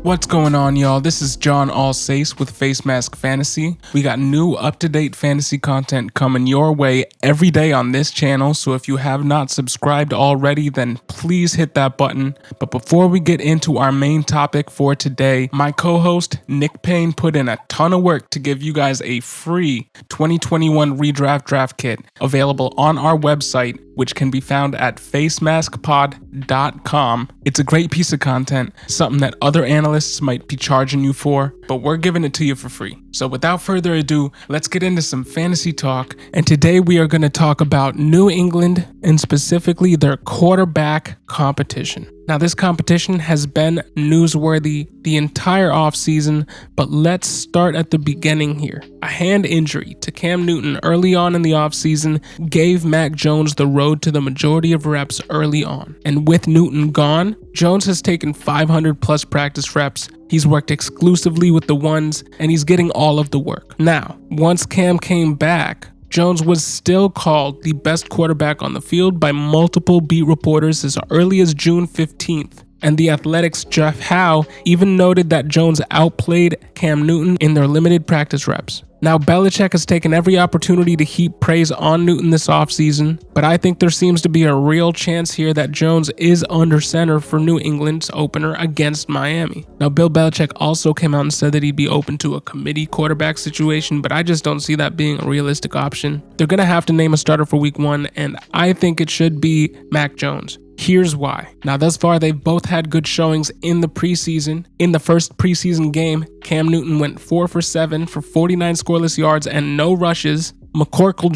What's going on, y'all? This is John Alsace with Facemask Fantasy. We got new up-to-date fantasy content coming your way every day on this channel, so if you have not subscribed already, then please hit that button. But before we get into our main topic for today, my co-host Nick Payne put in a ton of work to give you guys a free 2021 Redraft draft kit available on our website, which can be found at facemaskpod.com. It's a great piece of content, something that other analysts might be charging you for, but we're giving it to you for free. So without further ado, let's get into some fantasy talk. And today we are going to talk about New England and specifically their quarterback competition. Now, this competition has been newsworthy the entire offseason, but let's start at the beginning here. A hand injury to Cam Newton early on in the offseason gave Mac Jones the road to the majority of reps early on. And with Newton gone, Jones has taken 500 plus practice reps. He's worked exclusively with the ones, and he's getting all of the work. Now, once Cam came back, Jones was still called the best quarterback on the field by multiple beat reporters as early as June 15th. And the Athletic's Jeff Howe even noted that Jones outplayed Cam Newton in their limited practice reps. Now, Belichick has taken every opportunity to heap praise on Newton this offseason, but I think there seems to be a real chance here that Jones is under center for New England's opener against Miami. Now, Bill Belichick also came out and said that he'd be open to a committee quarterback situation, but I just don't see that being a realistic option. They're going to have to name a starter for week 1, and I think it should be Mac Jones. Here's why. Now, thus far, they've both had good showings in the preseason. In the first preseason game, Cam Newton went 4 for 7 for 49 scoreless yards and no rushes. McCorkle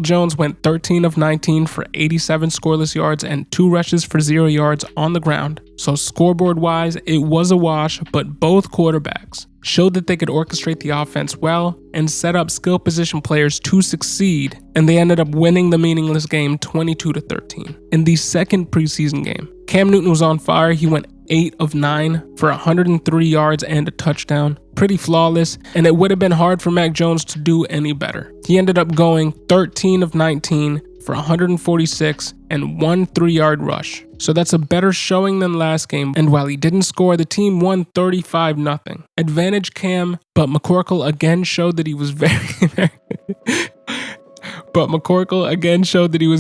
Jones went 13 of 19 for 87 scoreless yards and 2 rushes for 0 yards on the ground. So scoreboard-wise, it was a wash, but both quarterbacks showed that they could orchestrate the offense well and set up skill position players to succeed, and they ended up winning the meaningless game 22-13. In the second preseason game, Cam Newton was on fire. He went 8 of 9 for 103 yards and a touchdown. Pretty flawless, and it would have been hard for Mac Jones to do any better. He ended up going 13 of 19 for 146 and 1 3-yard rush. So that's a better showing than last game, and while he didn't score, the team won 35-0. Advantage Cam, but McCorkle again showed that he was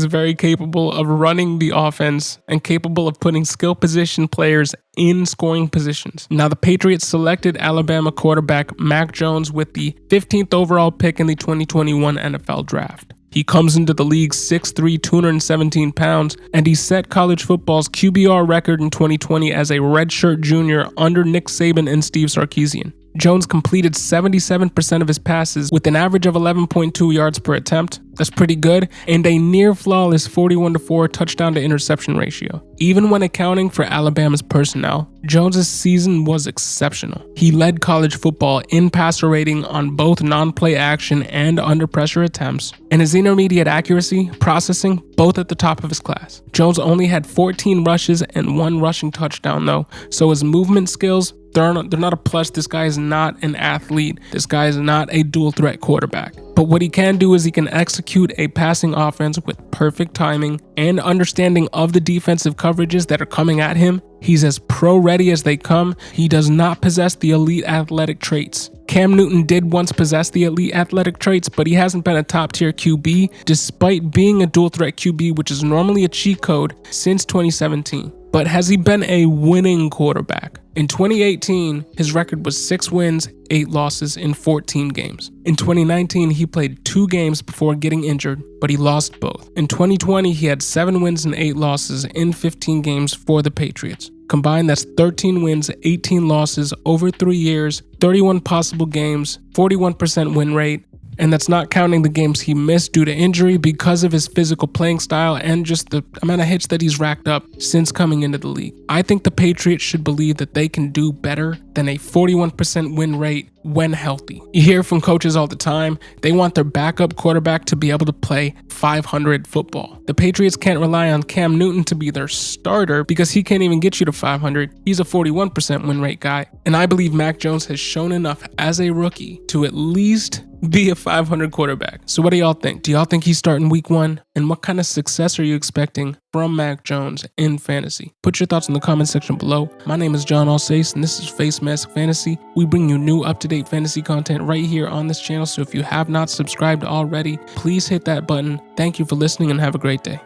very capable of running the offense and capable of putting skill position players in scoring positions. Now, the Patriots selected Alabama quarterback Mac Jones with the 15th overall pick in the 2021 NFL Draft. He comes into the league 6'3", 217 pounds, and he set college football's QBR record in 2020 as a redshirt junior under Nick Saban and Steve Sarkisian. Jones completed 77% of his passes with an average of 11.2 yards per attempt. That's pretty good, and a near flawless 41-4 touchdown to interception ratio. Even when accounting for Alabama's personnel, Jones' season was exceptional. He led college football in passer rating on both non-play action and under pressure attempts, and his intermediate accuracy, processing, both at the top of his class. Jones only had 14 rushes and 1 rushing touchdown though, so his movement skills, they're not a plus. This guy is not an athlete. This guy is not a dual threat quarterback. But what he can do is he can execute a passing offense with perfect timing and understanding of the defensive coverages that are coming at him. He's as pro-ready as they come. He does not possess the elite athletic traits. Cam Newton did once possess the elite athletic traits, but he hasn't been a top-tier QB despite being a dual-threat QB, which is normally a cheat code, since 2017. But has he been a winning quarterback? In 2018, his record was 6 wins, 8 losses in 14 games. In 2019, he played 2 games before getting injured, but he lost both. In 2020, he had 7 wins and 8 losses in 15 games for the Patriots. Combined, that's 13 wins, 18 losses over 3 years, 31 possible games, 41% win rate. And that's not counting the games he missed due to injury because of his physical playing style and just the amount of hits that he's racked up since coming into the league. I think the Patriots should believe that they can do better than a 41% win rate when healthy. You hear from coaches all the time, they want their backup quarterback to be able to play 500 football. The Patriots can't rely on Cam Newton to be their starter because he can't even get you to 500. He's a 41% win rate guy. And I believe Mac Jones has shown enough as a rookie to at least be a 500 quarterback. So what do y'all think? Do y'all think he's starting week 1? And what kind of success are you expecting from Mac Jones in fantasy? Put your thoughts in the comment section below. My name is John Alsace, and this is Facemask Fantasy. We bring you new up-to-date fantasy content right here on this channel, so if you have not subscribed already, please hit that button. Thank you for listening and have a great day.